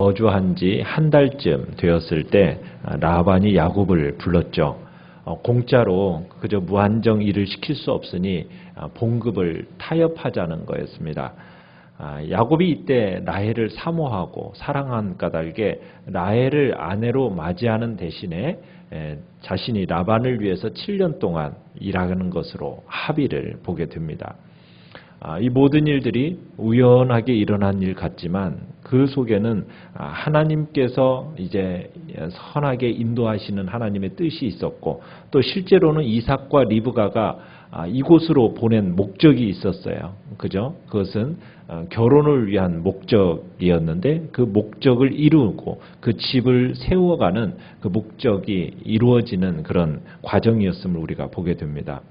거주한 지 한 달쯤 되었을 때 라반이 야곱을 불렀죠. 공짜로 그저 무한정 일을 시킬 수 없으니 봉급을 타협하자는 거였습니다. 야곱이 이때 라헬을 사모하고 사랑한 까닭에 라헬을 아내로 맞이하는 대신에 자신이 라반을 위해서 7년 동안 일하는 것으로 합의를 보게 됩니다. 이 모든 일들이 우연하게 일어난 일 같지만 그 속에는 하나님께서 이제 선하게 인도하시는 하나님의 뜻이 있었고 또 실제로는 이삭과 리브가가 이곳으로 보낸 목적이 있었어요. 그죠? 그것은 결혼을 위한 목적이었는데 그 목적을 이루고 그 집을 세워가는 그 목적이 이루어지는 그런 과정이었음을 우리가 보게 됩니다.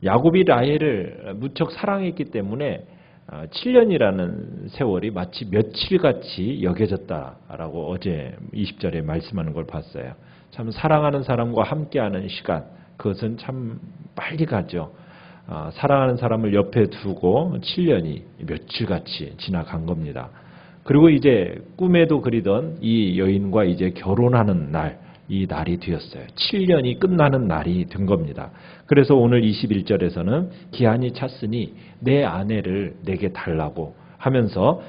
야곱이 라헬을 무척 사랑했기 때문에 7년이라는 세월이 마치 며칠같이 여겨졌다라고 어제 20절에 말씀하는 걸 봤어요. 참 사랑하는 사람과 함께하는 시간, 그것은 참 빨리 가죠. 사랑하는 사람을 옆에 두고 7년이 며칠같이 지나간 겁니다. 그리고 이제 꿈에도 그리던 이 여인과 이제 결혼하는 날, 이 날이 되었어요. 7년이 끝나는 날이 된 겁니다. 그래서 오늘 21절에서는 기한이 찼으니 내 아내를 내게 달라고 하면서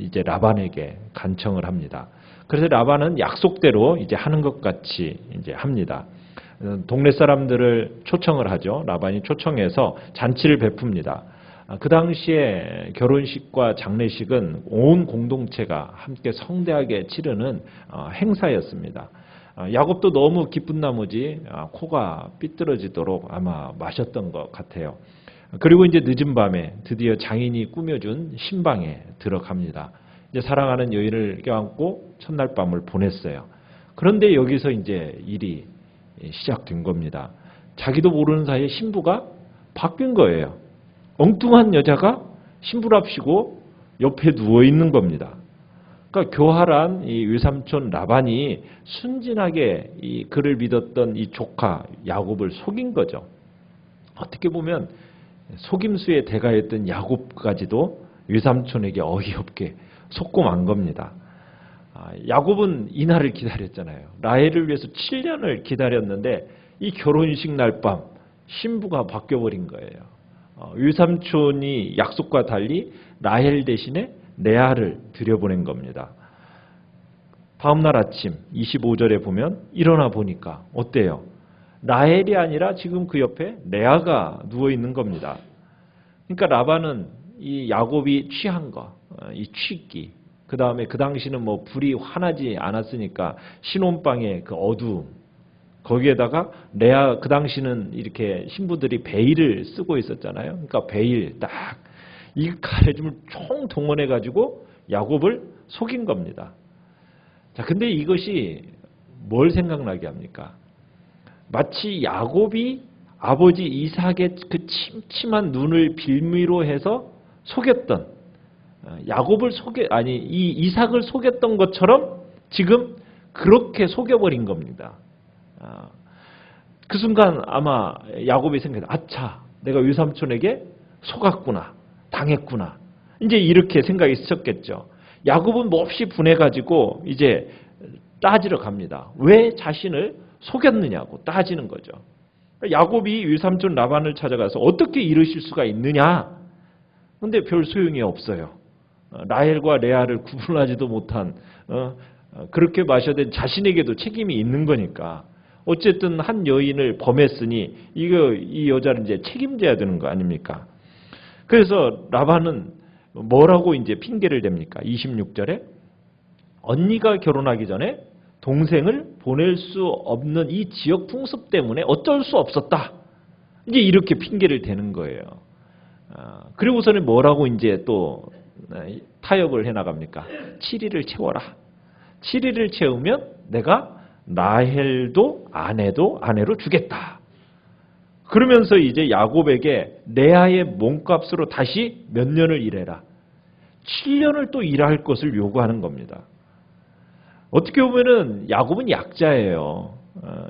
이제 라반에게 간청을 합니다. 그래서 라반은 약속대로 이제 하는 것 같이 이제 합니다. 동네 사람들을 초청을 하죠. 라반이 초청해서 잔치를 베풉니다. 그 당시에 결혼식과 장례식은 온 공동체가 함께 성대하게 치르는 행사였습니다. 야곱도 너무 기쁜 나머지 코가 삐뚤어지도록 아마 마셨던 것 같아요. 그리고 이제 늦은 밤에 드디어 장인이 꾸며준 신방에 들어갑니다. 이제 사랑하는 여인을 껴안고 첫날 밤을 보냈어요. 그런데 여기서 이제 일이 시작된 겁니다. 자기도 모르는 사이에 신부가 바뀐 거예요. 엉뚱한 여자가 신부랍시고 옆에 누워 있는 겁니다. 그러니까 교활한 이 외삼촌 라반이 순진하게 이 그를 믿었던 이 조카 야곱을 속인 거죠. 어떻게 보면 속임수의 대가였던 야곱까지도 외삼촌에게 어이없게 속고 만 겁니다. 야곱은 이날을 기다렸잖아요. 라헬을 위해서 7년을 기다렸는데 이 결혼식 날 밤 신부가 바뀌어버린 거예요. 외삼촌이 약속과 달리 라헬 대신에 레아를 들여보낸 겁니다. 다음날 아침 25절에 보면 일어나 보니까 어때요? 라헬이 아니라 지금 그 옆에 레아가 누워있는 겁니다. 그러니까 라반은 이 야곱이 취한 거, 이 취기, 그 다음에 그 당시는 뭐 불이 환하지 않았으니까 신혼방의 그 어두움, 거기에다가 레아, 그 당시는 이렇게 신부들이 베일을 쓰고 있었잖아요. 그러니까 베일 딱 이 가래줌을 총 동원해가지고 야곱을 속인 겁니다. 자, 근데 이것이 뭘 생각나게 합니까? 마치 야곱이 아버지 이삭의 그 침침한 눈을 빌미로 해서 속였던, 야곱을 이 이삭을 속였던 것처럼 지금 그렇게 속여버린 겁니다. 그 순간 아마 야곱이 생각해, 아차, 내가 외삼촌에게 속았구나, 당했구나. 이제 이렇게 생각이 있었겠죠. 야곱은 몹시 분해가지고 이제 따지러 갑니다. 왜 자신을 속였느냐고 따지는 거죠. 야곱이 외삼촌 라반을 찾아가서 어떻게 이러실 수가 있느냐. 근데 별 소용이 없어요. 라헬과 레아를 구분하지도 못한 그렇게 마셔된 자신에게도 책임이 있는 거니까. 어쨌든 한 여인을 범했으니 이 여자를 이제 책임져야 되는 거 아닙니까? 그래서 라반은 뭐라고 이제 핑계를 댑니까? 26절에 언니가 결혼하기 전에 동생을 보낼 수 없는 이 지역 풍습 때문에 어쩔 수 없었다. 이제 이렇게 핑계를 대는 거예요. 그리고서는 뭐라고 이제 또 타협을 해나갑니까? 7일을 채워라. 7일을 채우면 내가 라헬도 아내로 주겠다. 그러면서 이제 야곱에게 레아의 몸값으로 다시 몇 년을 일해라. 7년을 또 일할 것을 요구하는 겁니다. 어떻게 보면은 야곱은 약자예요.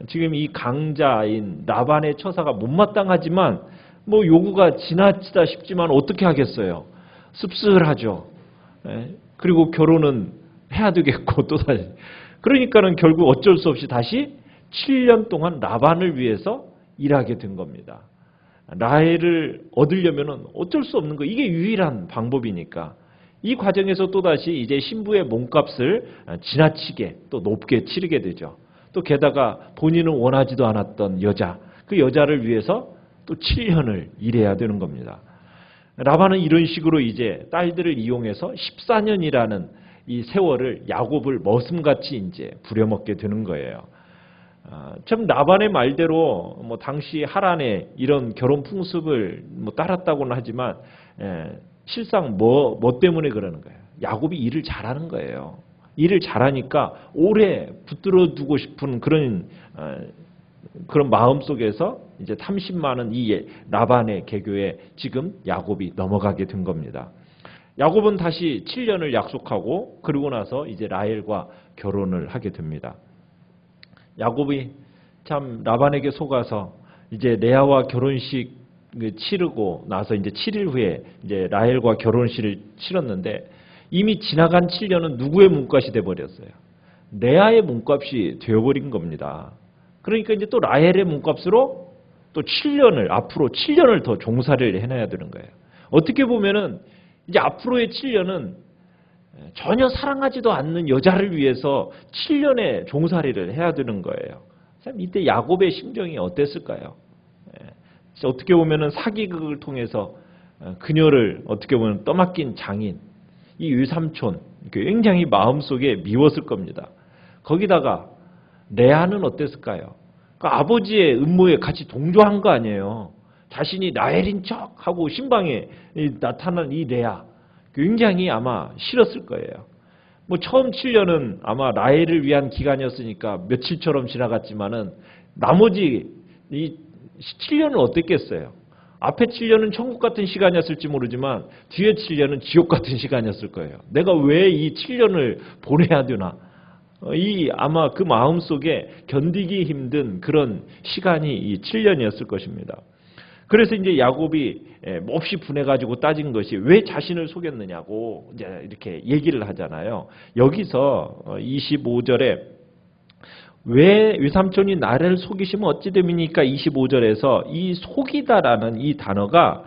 지금 이 강자인 라반의 처사가 못마땅하지만 뭐 요구가 지나치다 싶지만 어떻게 하겠어요. 씁쓸하죠. 그리고 결혼은 해야 되겠고 또 다시. 그러니까는 결국 어쩔 수 없이 다시 7년 동안 라반을 위해서 일하게 된 겁니다. 라헬을 얻으려면은 어쩔 수 없는 거. 이게 유일한 방법이니까. 이 과정에서 또다시 이제 신부의 몸값을 지나치게 또 높게 치르게 되죠. 또 게다가 본인은 원하지도 않았던 여자, 그 여자를 위해서 또 7년을 일해야 되는 겁니다. 라반은 이런 식으로 이제 딸들을 이용해서 14년이라는 이 세월을 야곱을 머슴같이 이제 부려먹게 되는 거예요. 참 라반의 말대로 뭐 당시 하란의 이런 결혼 풍습을 뭐 따랐다고는 하지만 실상 뭐 때문에 그러는 거예요. 야곱이 일을 잘하는 거예요. 일을 잘하니까 오래 붙들어 두고 싶은 그런 마음 속에서 이제 30만은 이 라반의 계교에 지금 야곱이 넘어가게 된 겁니다. 야곱은 다시 7년을 약속하고 그러고 나서 이제 라헬과 결혼을 하게 됩니다. 야곱이 참 라반에게 속아서 이제 레아와 결혼식 치르고 나서 이제 7일 후에 이제 라헬과 결혼식을 치렀는데 이미 지나간 7년은 누구의 몸값이 돼 버렸어요. 레아의 몸값이 되어버린 겁니다. 그러니까 이제 또 라헬의 몸값으로 또 7년을 앞으로 7년을 더 종살이를 해놔야 되는 거예요. 어떻게 보면은 이제 앞으로의 7년은 전혀 사랑하지도 않는 여자를 위해서 7년의 종살이를 해야 되는 거예요. 참 이때 야곱의 심정이 어땠을까요? 어떻게 보면은 사기극을 통해서 그녀를 어떻게 보면 떠맡긴 장인, 이 외삼촌 굉장히 마음속에 미웠을 겁니다. 거기다가 레아는 어땠을까요? 그 아버지의 음모에 같이 동조한 거 아니에요. 자신이 라헬인 척하고 신방에 나타난 이 레아 굉장히 아마 싫었을 거예요. 뭐 처음 7년은 아마 라헬을 위한 기간이었으니까 며칠처럼 지나갔지만은 나머지 이 7년은 어땠겠어요? 앞에 7년은 천국 같은 시간이었을지 모르지만 뒤에 7년은 지옥 같은 시간이었을 거예요. 내가 왜 이 7년을 보내야 되나? 이 아마 그 마음 속에 견디기 힘든 그런 시간이 이 7년이었을 것입니다. 그래서 이제 야곱이 몹시 분해가지고 따진 것이 왜 자신을 속였느냐고 이제 이렇게 얘기를 하잖아요. 여기서 25절에 왜 외삼촌이 나를 속이시면 어찌 됨이니까 25절에서 이 속이다라는 이 단어가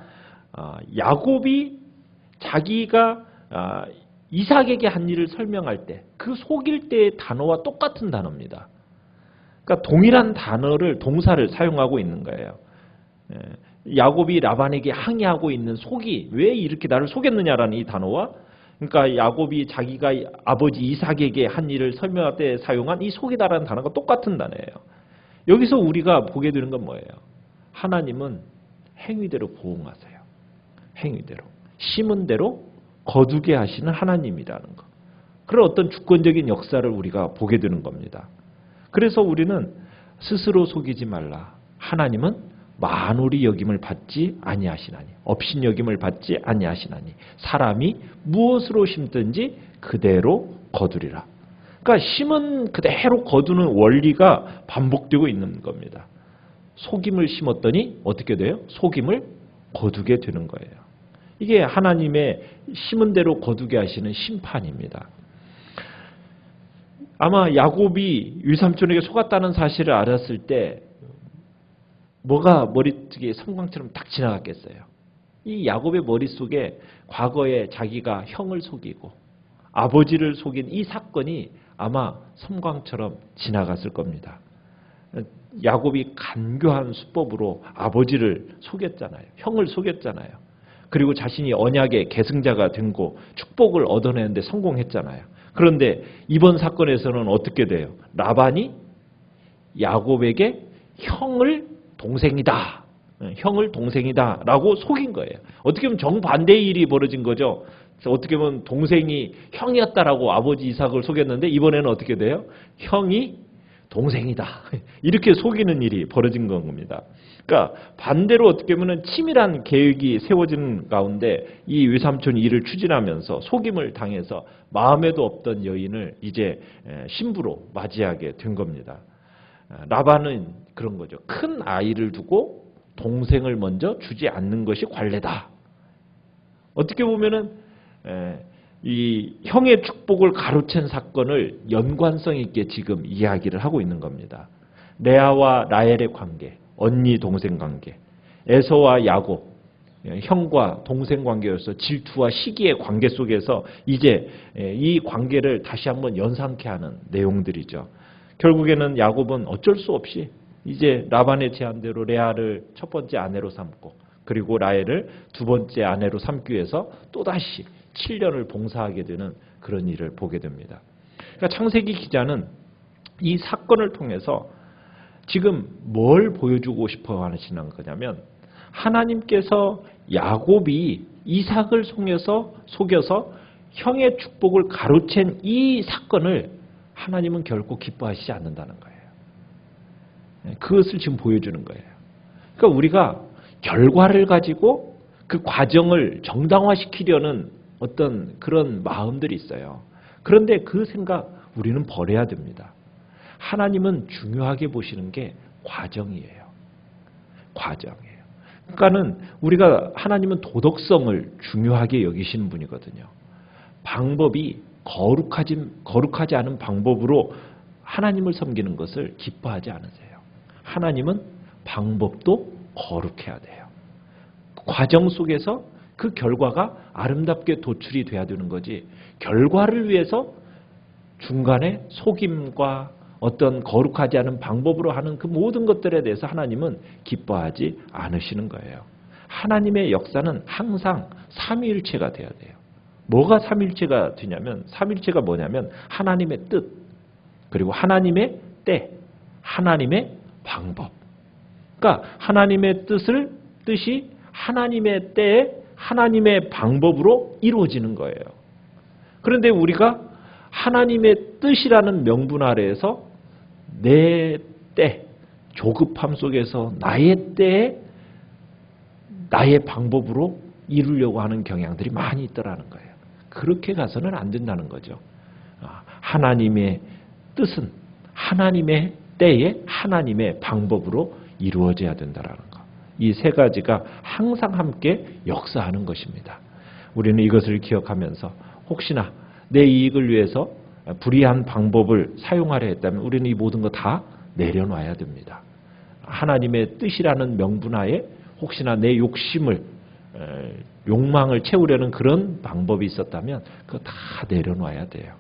야곱이 자기가 이삭에게 한 일을 설명할 때 그 속일 때의 단어와 똑같은 단어입니다. 그러니까 동일한 단어를 동사를 사용하고 있는 거예요. 야곱이 라반에게 항의하고 있는 속이 왜 이렇게 나를 속였느냐라는 이 단어와 그러니까 야곱이 자기가 아버지 이삭에게 한 일을 설명할 때 사용한 이 속이다라는 단어가 똑같은 단어예요. 여기서 우리가 보게 되는 건 뭐예요? 하나님은 행위대로 보응하세요. 행위대로. 심은 대로 거두게 하시는 하나님이라는 것. 그런 어떤 주권적인 역사를 우리가 보게 되는 겁니다. 그래서 우리는 스스로 속이지 말라. 하나님은 만홀이 여김을 받지 아니하시나니 업신 여김을 받지 아니하시나니 사람이 무엇으로 심든지 그대로 거두리라. 그러니까 심은 그대로 거두는 원리가 반복되고 있는 겁니다. 속임을 심었더니 어떻게 돼요? 속임을 거두게 되는 거예요. 이게 하나님의 심은 대로 거두게 하시는 심판입니다. 아마 야곱이 외삼촌에게 속았다는 사실을 알았을 때 뭐가 머릿속에 성광처럼 딱 지나갔겠어요. 이 야곱의 머릿속에 과거에 자기가 형을 속이고 아버지를 속인 이 사건이 아마 섬광처럼 지나갔을 겁니다. 야곱이 간교한 수법으로 아버지를 속였잖아요. 형을 속였잖아요. 그리고 자신이 언약의 계승자가 된 거 축복을 얻어내는데 성공했잖아요. 그런데 이번 사건에서는 어떻게 돼요? 라반이 야곱에게 형을 동생이다. 형을 동생이다 라고 속인 거예요. 어떻게 보면 정반대의 일이 벌어진 거죠. 어떻게 보면 동생이 형이었다라고 아버지 이삭을 속였는데 이번에는 어떻게 돼요? 형이 동생이다. 이렇게 속이는 일이 벌어진 겁니다. 그러니까 반대로 어떻게 보면 치밀한 계획이 세워지는 가운데 이 외삼촌이 이를 추진하면서 속임을 당해서 마음에도 없던 여인을 이제 신부로 맞이하게 된 겁니다. 라반은 그런 거죠. 큰 아이를 두고 동생을 먼저 주지 않는 것이 관례다. 어떻게 보면은 이 형의 축복을 가로챈 사건을 연관성 있게 지금 이야기를 하고 있는 겁니다. 레아와 라헬의 관계, 언니 동생 관계, 에서와 야곱, 형과 동생 관계로서 질투와 시기의 관계 속에서 이제 이 관계를 다시 한번 연상케 하는 내용들이죠. 결국에는 야곱은 어쩔 수 없이 이제 라반의 제안대로 레아를 첫 번째 아내로 삼고 그리고 라헬을 두 번째 아내로 삼기 위해서 또다시 7년을 봉사하게 되는 그런 일을 보게 됩니다. 그러니까 창세기 기자는 이 사건을 통해서 지금 뭘 보여주고 싶어 하시는 거냐면 하나님께서 야곱이 이삭을 속여서 형의 축복을 가로챈 이 사건을 하나님은 결코 기뻐하시지 않는다는 거예요. 그것을 지금 보여주는 거예요. 그러니까 우리가 결과를 가지고 그 과정을 정당화시키려는 어떤 그런 마음들이 있어요. 그런데 그 생각 우리는 버려야 됩니다. 하나님은 중요하게 보시는 게 과정이에요. 과정이에요. 그러니까는 우리가 하나님은 도덕성을 중요하게 여기시는 분이거든요. 방법이 거룩하지 않은 방법으로 하나님을 섬기는 것을 기뻐하지 않으세요. 하나님은 방법도 거룩해야 돼요. 과정 속에서 그 결과가 아름답게 도출이 돼야 되는 거지 결과를 위해서 중간에 속임과 어떤 거룩하지 않은 방법으로 하는 그 모든 것들에 대해서 하나님은 기뻐하지 않으시는 거예요. 하나님의 역사는 항상 삼위일체가 돼야 돼요. 뭐가 삼위일체가 되냐면 삼위일체가 뭐냐면 하나님의 뜻 그리고 하나님의 때 하나님의 방법. 그러니까 하나님의 뜻이 하나님의 때에 하나님의 방법으로 이루어지는 거예요. 그런데 우리가 하나님의 뜻이라는 명분 아래에서 내 때, 조급함 속에서 나의 때에 나의 방법으로 이루려고 하는 경향들이 많이 있더라는 거예요. 그렇게 가서는 안 된다는 거죠. 하나님의 뜻은 하나님의 때에 하나님의 방법으로 이루어져야 된다는 것. 이 세 가지가 항상 함께 역사하는 것입니다. 우리는 이것을 기억하면서 혹시나 내 이익을 위해서 불의한 방법을 사용하려 했다면 우리는 이 모든 거 다 내려놔야 됩니다. 하나님의 뜻이라는 명분하에 혹시나 내 욕망을 채우려는 그런 방법이 있었다면 그거 다 내려놔야 돼요.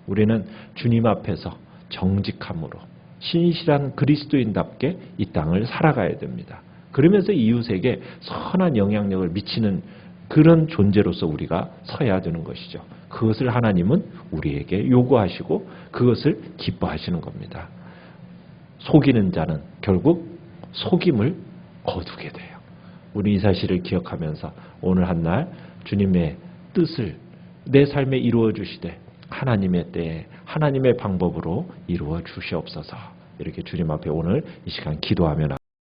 우리는 주님 앞에서 정직함으로 신실한 그리스도인답게 이 땅을 살아가야 됩니다. 그러면서 이웃에게 선한 영향력을 미치는 그런 존재로서 우리가 서야 되는 것이죠. 그것을 하나님은 우리에게 요구하시고 그것을 기뻐하시는 겁니다. 속이는 자는 결국 속임을 거두게 돼요. 우리 이 사실을 기억하면서 오늘 한날 주님의 뜻을 내 삶에 이루어 주시되 하나님의 때에 하나님의 방법으로 이루어 주시옵소서. 이렇게 주님 앞에 오늘 이 시간 기도하며